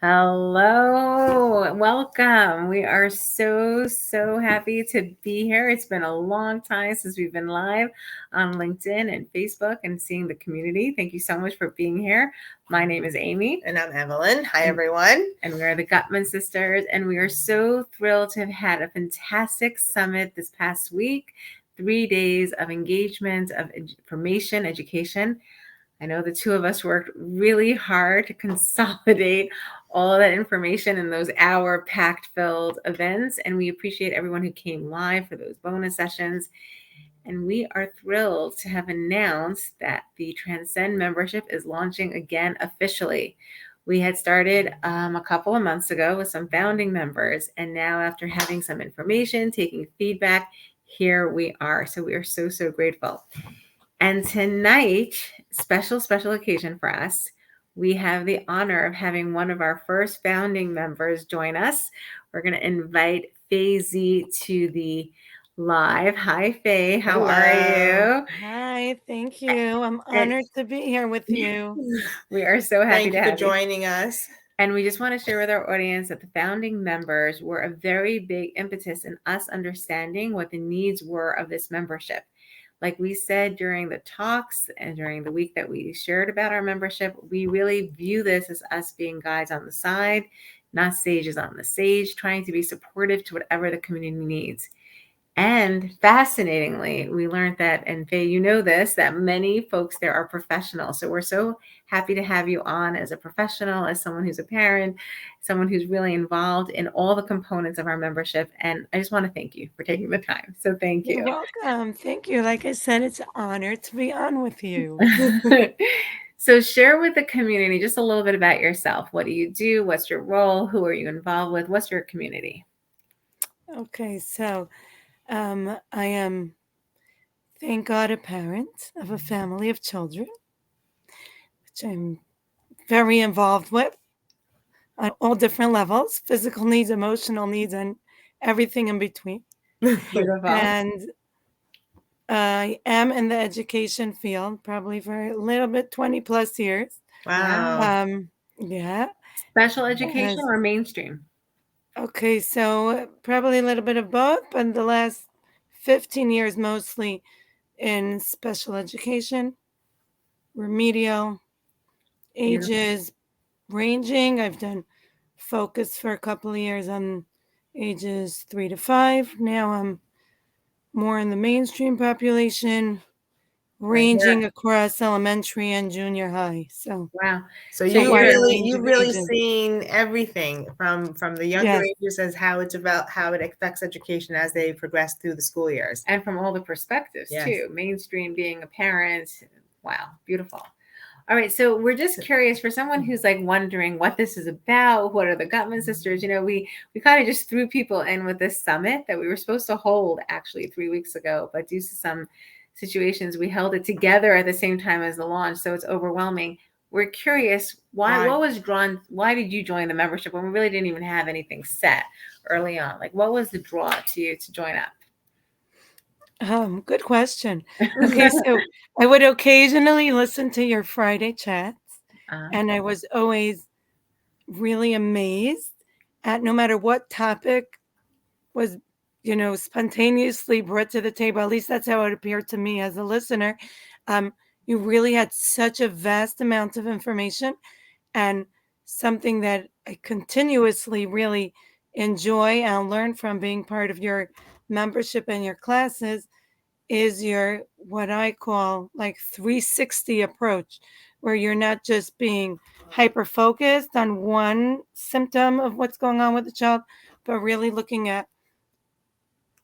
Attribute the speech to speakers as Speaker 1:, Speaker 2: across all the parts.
Speaker 1: Hello, welcome. We are so happy to be here. It's been a long time since we've been live on LinkedIn and Facebook and seeing the community. Thank you so much for being here. My name is Amy.
Speaker 2: And I'm Evelyn. Hi,
Speaker 1: And-
Speaker 2: everyone.
Speaker 1: And we are the Gutman sisters, and we are so thrilled to have had a fantastic summit this past week. 3 days of engagement, of information, education. I know the two of us worked really hard to consolidate all that information in those hour packed filled events. And we appreciate everyone who came live for those bonus sessions. And we are thrilled to have announced that the Transcend membership is launching again officially. We had started a couple of months ago with some founding members. And now, after having some information, taking feedback, here we are. So we are so grateful. And tonight, special occasion for us. We have the honor of having one of our first founding members join us. We're going to invite Faye Z to the live. Hi, Faye. How
Speaker 2: Hello.
Speaker 1: are you?
Speaker 3: Hi, thank you. I'm honored to be here with you.
Speaker 1: We are so happy
Speaker 2: Thank
Speaker 1: to
Speaker 2: you for
Speaker 1: have you.
Speaker 2: joining us.
Speaker 1: And we just want to share with our audience that the founding members were a very big impetus in us understanding what the needs were of this membership. Like we said during the talks and during the week that we shared about our membership, we really view this as us being guides on the side, not sages on the stage, trying to be supportive to whatever the community needs. And fascinatingly, we learned that, and Faye, you know this, that many folks there are professionals. So we're so happy to have you on as a professional, as someone who's a parent, someone who's really involved in all the components of our membership. And I just want to thank you for taking the time. So thank
Speaker 3: You're
Speaker 1: you.
Speaker 3: welcome. Thank you. Like I said, it's an honor to be on with you.
Speaker 1: So share with the community just a little bit about yourself. What do you do? What's your role? Who are you involved with? What's your community?
Speaker 3: Okay, so I am, thank God, a parent of a family of children, which I'm very involved with on all different levels, physical needs, emotional needs, and everything in between.
Speaker 1: Beautiful.
Speaker 3: And I am in the education field probably for a little bit, 20 plus years.
Speaker 2: Wow.
Speaker 3: Yeah.
Speaker 1: Special education
Speaker 3: As,
Speaker 1: or mainstream?
Speaker 3: okay, so probably a little bit of both, but the last 15 years mostly in special education, remedial,
Speaker 1: Beautiful.
Speaker 3: ages ranging. I've done focus for a couple of years on ages 3 to 5. Now I'm more in the mainstream population,
Speaker 1: Right.
Speaker 3: ranging across elementary and junior high. So
Speaker 1: Wow.
Speaker 2: So
Speaker 1: So
Speaker 2: you
Speaker 3: wide
Speaker 2: really
Speaker 3: range
Speaker 2: you've
Speaker 3: of
Speaker 2: really
Speaker 3: ages.
Speaker 2: seen everything from the younger
Speaker 3: Yes.
Speaker 2: ages as how it's about how it affects education as they progress through the school years.
Speaker 1: and from all the perspectives
Speaker 2: Yes.
Speaker 1: too. Mainstream, being a parent. Wow, beautiful. All right, so we're just curious for someone who's like wondering what this is about. What are the Gutman sisters? You know, we kind of just threw people in with this summit that we were supposed to hold actually 3 weeks ago, but due to some situations, we held it together at the same time as the launch, so it's overwhelming. We're curious why. What was drawn? Why did you join the membership when we really didn't even have anything set early on? Like, what was the draw to you to join up?
Speaker 3: Good question. Okay, so I would occasionally listen to your Friday chats,
Speaker 1: Uh,
Speaker 3: and I was always really amazed at no matter what topic was, spontaneously brought to the table. At least that's how it appeared to me as a listener. Um, you really had such a vast amount of information, and something that I continuously really enjoy and learn from being part of your membership and your classes is your what I call like 360 approach, where you're not just being hyper focused on one symptom of what's going on with the child, but really looking at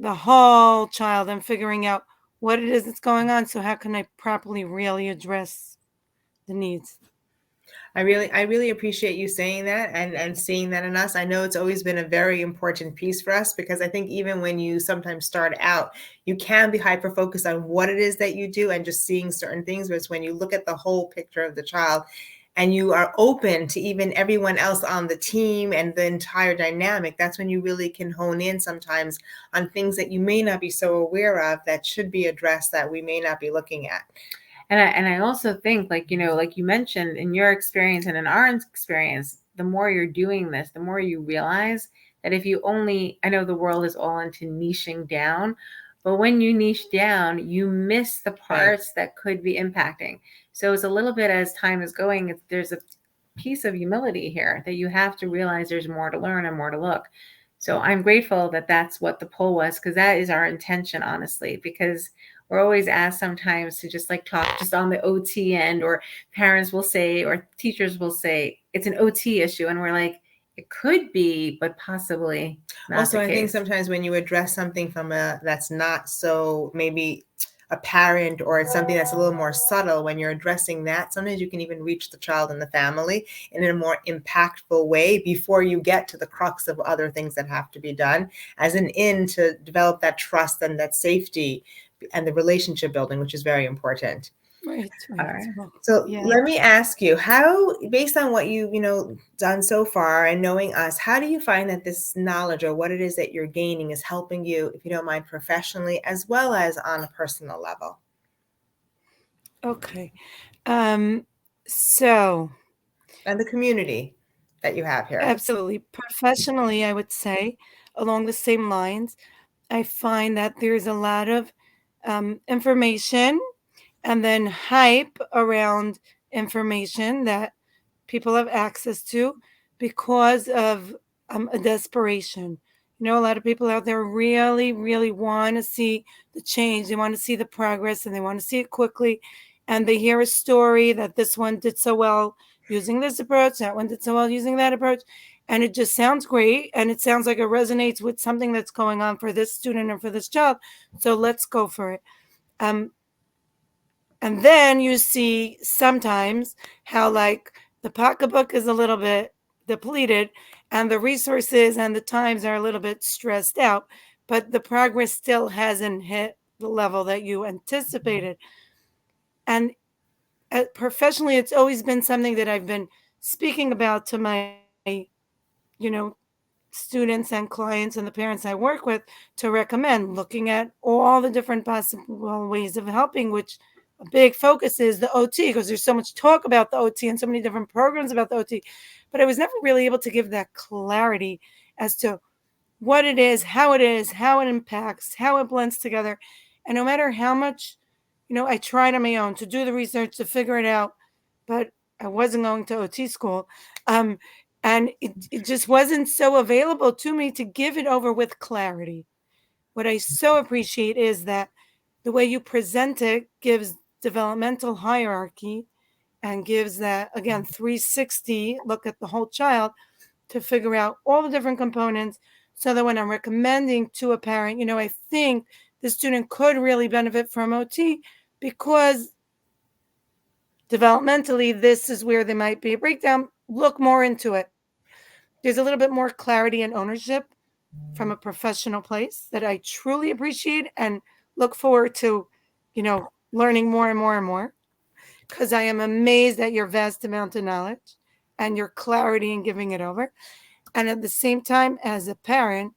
Speaker 3: the whole child and figuring out what it is that's going on. So, how can I properly really address the needs?
Speaker 2: I really appreciate you saying that and seeing that in us. I know it's always been a very important piece for us because I think even when you sometimes start out, you can be hyper focused on what it is that you do and just seeing certain things. But it's when you look at the whole picture of the child and you are open to even everyone else on the team and the entire dynamic, that's when you really can hone in sometimes on things that you may not be so aware of that should be addressed that we may not be looking at.
Speaker 1: and I also think, like, you know, like you mentioned in your experience and in our experience, the more you're doing this, the more you realize that if you only, I know the world is all into niching down, but when you niche down, you miss the parts that could be impacting. So it's a little bit, as time is going, there's a piece of humility here that you have to realize there's more to learn and more to look. So I'm grateful that that's what the poll was, because that is our intention, honestly, because we're always asked sometimes to just like talk just on the OT end, or parents will say, or teachers will say, it's an OT issue. And we're like, it could be, but possibly not.
Speaker 2: Also, I think sometimes when you address something from that's not so maybe apparent, or it's something that's a little more subtle, when you're addressing that, sometimes you can even reach the child and the family in a more impactful way before you get to the crux of other things that have to be done, as an in to develop that trust and that safety and the relationship building, which is very important.
Speaker 3: Right.
Speaker 1: All right.
Speaker 2: So
Speaker 3: Yeah.
Speaker 2: let me ask you, how, based on what you done so far and knowing us, how do you find that this knowledge or what it is that you're gaining is helping you, if you don't mind, professionally as well as on a personal level?
Speaker 3: Okay. So
Speaker 2: And the community that you have here.
Speaker 3: absolutely. Professionally, I would say along the same lines, I find that there's a lot of information and then hype around information that people have access to because of a desperation. You know, a lot of people out there really, really want to see the change. They want to see the progress and they want to see it quickly. And they hear a story that this one did so well using this approach, that one did so well using that approach. And it just sounds great. And it sounds like it resonates with something that's going on for this student or for this child. So let's go for it. And then you see sometimes how, like, the pocketbook is a little bit depleted and the resources and the times are a little bit stressed out, but the progress still hasn't hit the level that you anticipated. And professionally, it's always been something that I've been speaking about to my, you know, students and clients and the parents I work with, to recommend looking at all the different possible ways of helping, which a big focus is the OT, because there's so much talk about the OT and so many different programs about the OT. But I was never really able to give that clarity as to what it is, how it impacts, how it blends together. And no matter how much, I tried on my own to do the research to figure it out, but I wasn't going to OT school. And it just wasn't so available to me to give it over with clarity. What I so appreciate is that the way you present it gives developmental hierarchy and gives that, again, 360 look at the whole child to figure out all the different components, so that when I'm recommending to a parent, I think the student could really benefit from OT because developmentally, this is where there might be a breakdown. Look more into it. There's a little bit more clarity and ownership from a professional place that I truly appreciate and look forward to, learning more and more and more, because I am amazed at your vast amount of knowledge and your clarity in giving it over. And at the same time, as a parent,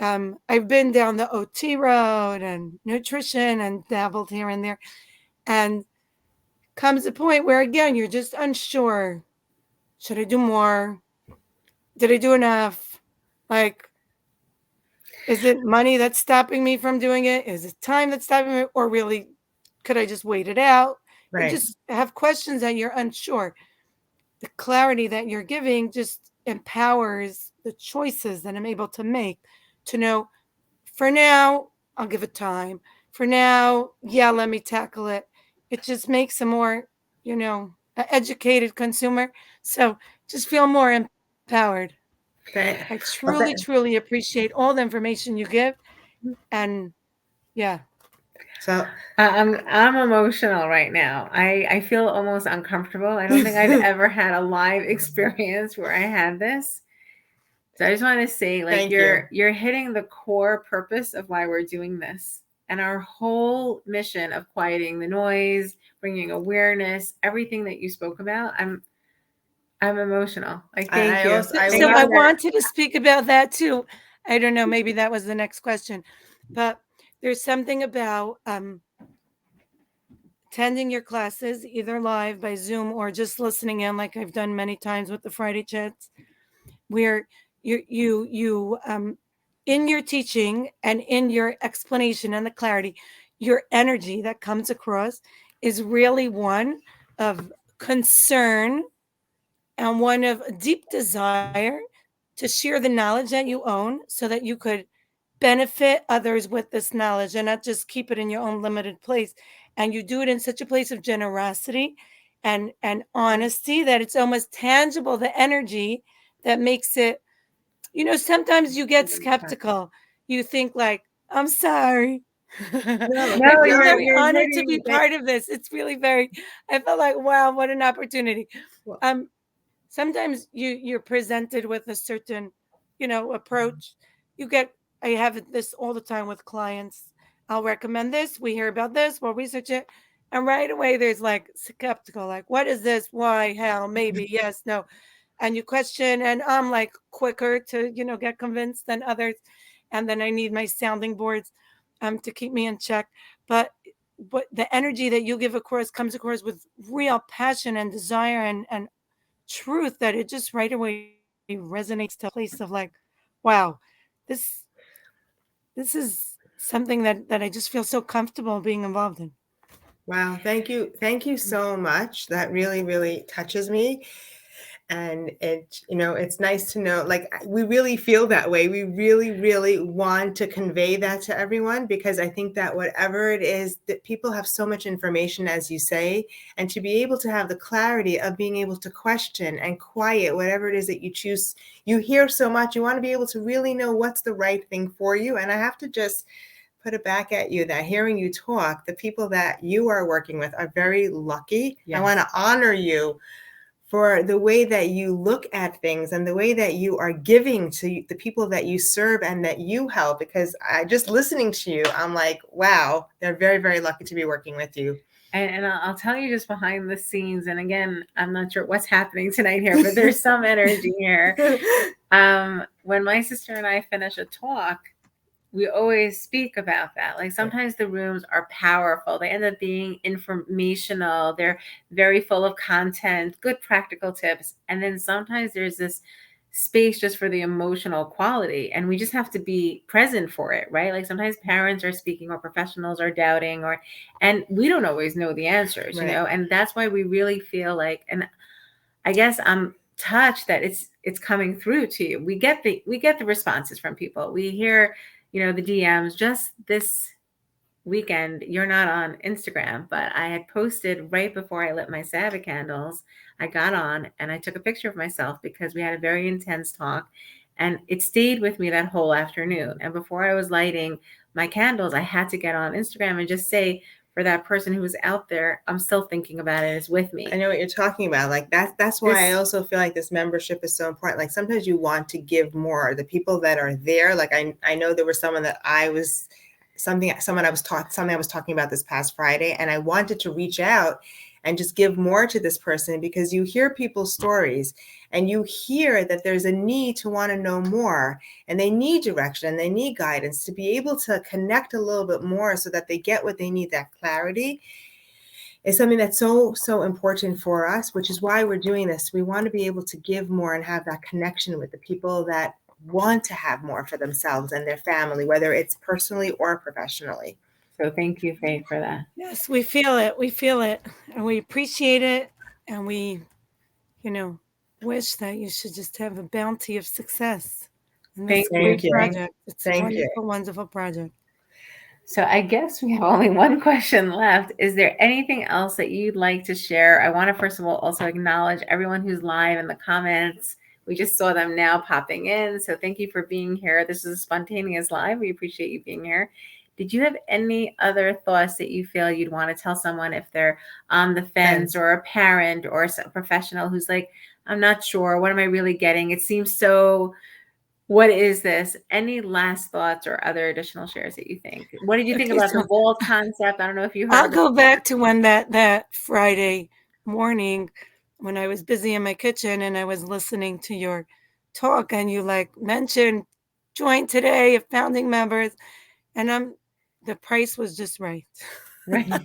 Speaker 3: I've been down the OT road and nutrition and dabbled here and there. And comes a point where, again, you're just unsure. Should I do more? Did I do enough? Like, is it money that's stopping me from doing it? Is it time that's stopping me? Or really, could I just wait it out?
Speaker 2: Right.
Speaker 3: You just have questions and you're unsure. The clarity that you're giving just empowers the choices that I'm able to make, to know, for now, I'll give it time. For now, yeah, let me tackle it. It just makes a more, educated consumer. So just feel more empowered. I truly, truly appreciate all the information you give. And yeah.
Speaker 2: So
Speaker 1: I'm emotional right now. I feel almost uncomfortable. I don't think I've ever had a live experience where I had this. So I just want to say, like,
Speaker 2: Thank
Speaker 1: you're hitting the core purpose of why we're doing this, and our whole mission of quieting the noise, bringing awareness, everything that you spoke about. I'm emotional. Like, thank you.
Speaker 3: So I wanted to speak about that too. I don't know, maybe that was the next question, but there's something about attending your classes, either live by Zoom or just listening in, like I've done many times with the Friday chats, where you in your teaching and in your explanation and the clarity, your energy that comes across is really one of concern and one of a deep desire to share the knowledge that you own so that you could benefit others with this knowledge and not just keep it in your own limited place. And you do it in such a place of generosity and honesty that it's almost tangible, the energy that makes it, sometimes you get skeptical. You think like, I'm sorry.
Speaker 2: No,
Speaker 3: I
Speaker 1: No,
Speaker 3: feel
Speaker 2: no,
Speaker 3: very
Speaker 1: you're
Speaker 3: honored to
Speaker 1: hitting
Speaker 3: be part of this. It's really I felt like, wow, what an opportunity.
Speaker 2: well,
Speaker 3: Um, Sometimes you're presented with a certain, approach. You get, I have this all the time with clients. I'll recommend this. We hear about this. We'll research it. And right away, there's like skeptical, like, what is this? Why? How? Maybe? Yes? No? And you question, and I'm like quicker to get convinced than others, and then I need my sounding boards to keep me in check. But the energy that you give across comes across with real passion and desire and truth, that it just right away resonates to a place of like, wow, this this is something that I just feel so comfortable being involved in.
Speaker 2: wow, thank you so much. That really, really touches me. And it's nice to know, like, we really feel that way. We really, really want to convey that to everyone, because I think that whatever it is, that people have so much information, as you say, and to be able to have the clarity of being able to question and quiet whatever it is that you choose. You hear so much, you want to be able to really know what's the right thing for you. And I have to just put it back at you that hearing you talk, the people that you are working with are very lucky.
Speaker 1: Yes.
Speaker 2: I want to honor you for the way that you look at things and the way that you are giving to the people that you serve and that you help. Because just listening to you, I'm like, wow, they're very, very lucky to be working with you.
Speaker 1: And I'll tell you just behind the scenes. And again, I'm not sure what's happening tonight here, but there's some energy here. When my sister and I finish a talk, we always speak about that. Like sometimes the rooms are powerful. They end up being informational. They're very full of content, good practical tips. And then sometimes there's this space just for the emotional quality. And we just have to be present for it, right? Like sometimes parents are speaking or professionals are doubting and we don't always know the answers,
Speaker 2: Right.
Speaker 1: and that's why we really feel like, and I guess I'm touched that it's coming through to you. We get the responses from people. We hear, the DMs. Just this weekend, you're not on Instagram, but I had posted right before I lit my Sabbath candles. I got on and I took a picture of myself because we had a very intense talk, and it stayed with me that whole afternoon. And before I was lighting my candles, I had to get on Instagram and just say, for that person who was out there, I'm still thinking about it. It's with me.
Speaker 2: I know what you're talking about. Like that's why I also feel like this membership is so important. Like sometimes you want to give more. The people that are there, like I know there was someone that I was something I was talking about this past Friday, and I wanted to reach out and just give more to this person, because you hear people's stories and you hear that there's a need to want to know more, and they need direction and they need guidance to be able to connect a little bit more so that they get what they need. That clarity is something that's so, so important for us, which is why we're doing this. We want to be able to give more and have that connection with the people that want to have more for themselves and their family, whether it's personally or professionally.
Speaker 1: So thank you, Faith, for that.
Speaker 3: Yes, we feel it. We feel it. And we appreciate it. And we, wish that you should just have a bounty of success in this
Speaker 1: Thank
Speaker 3: great
Speaker 2: you.
Speaker 3: project. It's a
Speaker 2: Thank you.
Speaker 3: wonderful, wonderful project.
Speaker 1: So I guess we have only one question left. Is there anything else that you'd like to share? I want to first of all also acknowledge everyone who's live in the comments. We just saw them now popping in. So thank you for being here. This is a spontaneous live. We appreciate you being here. Did you have any other thoughts that you feel you'd want to tell someone if they're on the fence, or a parent or a professional who's like, I'm not sure, what am I really getting? It seems so, what is this? Any last thoughts or other additional shares that you think? What did you think about the vault concept? I don't know if you heard.
Speaker 3: I'll go back to when that Friday morning when I was busy in my kitchen and I was listening to your talk, and you mentioned join today of founding members, and the price was just right.
Speaker 1: Right.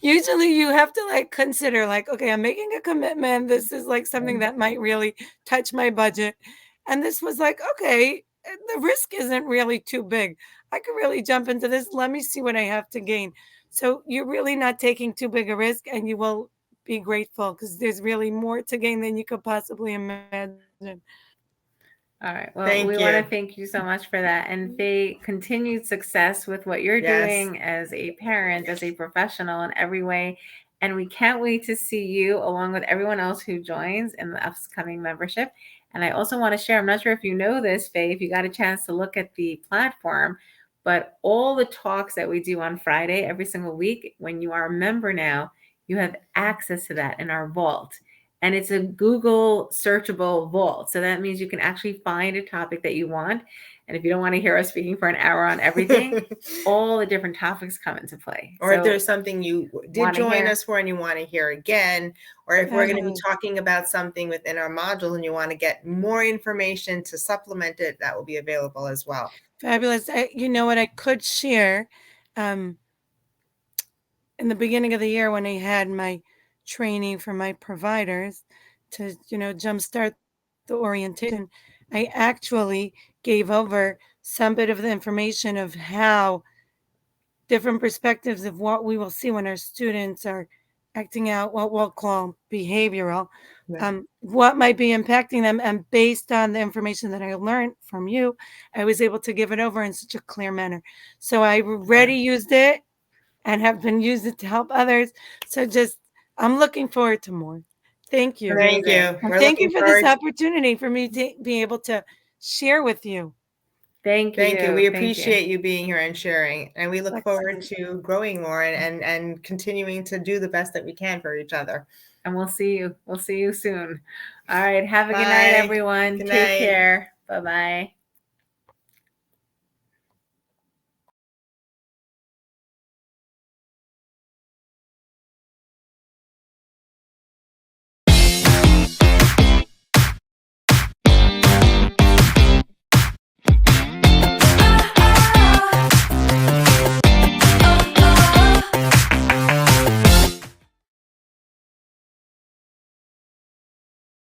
Speaker 3: Usually you have to like consider like, okay, I'm making a commitment. This is like something that might really touch my budget. And this was like, okay, the risk isn't really too big. I could really jump into this. Let me see what I have to gain. So you're really not taking too big a risk, and you will be grateful because there's really more to gain than you could possibly imagine.
Speaker 1: All right. Well,
Speaker 2: Thank
Speaker 1: we want to
Speaker 2: you.
Speaker 1: thank you so much for that. And Faye, continued success with what you're
Speaker 2: Yes.
Speaker 1: doing as a parent, as a professional in every way. And we can't wait to see you along with everyone else who joins in the upcoming membership. And I also want to share, I'm not sure if you know this, Faye, if you got a chance to look at the platform, but all the talks that we do on Friday, every single week, when you are a member now, you have access to that in our vault. And it's a Google searchable vault. So that means you can actually find a topic that you want. And if you don't want to hear us speaking for an hour on everything, all the different topics come into play.
Speaker 2: Or if
Speaker 1: So
Speaker 2: there's something you did
Speaker 1: wanna
Speaker 2: join
Speaker 1: hear?
Speaker 2: us for and you want to hear again, or if we're going to be
Speaker 3: Fabulous.
Speaker 2: talking about something within our module and you want to get more information to supplement it, that will be available as well.
Speaker 3: Fabulous. You know what I could share? In the beginning of the year when I had my training for my providers to, jumpstart the orientation, I actually gave over some bit of the information of how different perspectives of what we will see when our students are acting out what we'll call behavioral,
Speaker 2: Yeah.
Speaker 3: what might be impacting them. And based on the information that I learned from you, I was able to give it over in such a clear manner. So I already used it and have been used it to help others. So I'm looking forward to more. Thank you.
Speaker 2: Thank you.
Speaker 1: Amazing.
Speaker 3: And
Speaker 2: We're
Speaker 3: thank you
Speaker 2: looking
Speaker 3: for this
Speaker 2: forward.
Speaker 3: opportunity for me to be able to share with you.
Speaker 1: Thank
Speaker 2: Thank you.
Speaker 1: you.
Speaker 2: We
Speaker 1: Thank you.
Speaker 2: appreciate you being here and sharing. And we look forward
Speaker 3: Excellent.
Speaker 2: to growing more and continuing to do the best that we can for each other.
Speaker 1: And we'll see you. We'll see you soon. All right. Have a good night,
Speaker 2: Bye.
Speaker 1: everyone.
Speaker 2: Good
Speaker 1: Take
Speaker 2: night.
Speaker 1: care. Bye bye.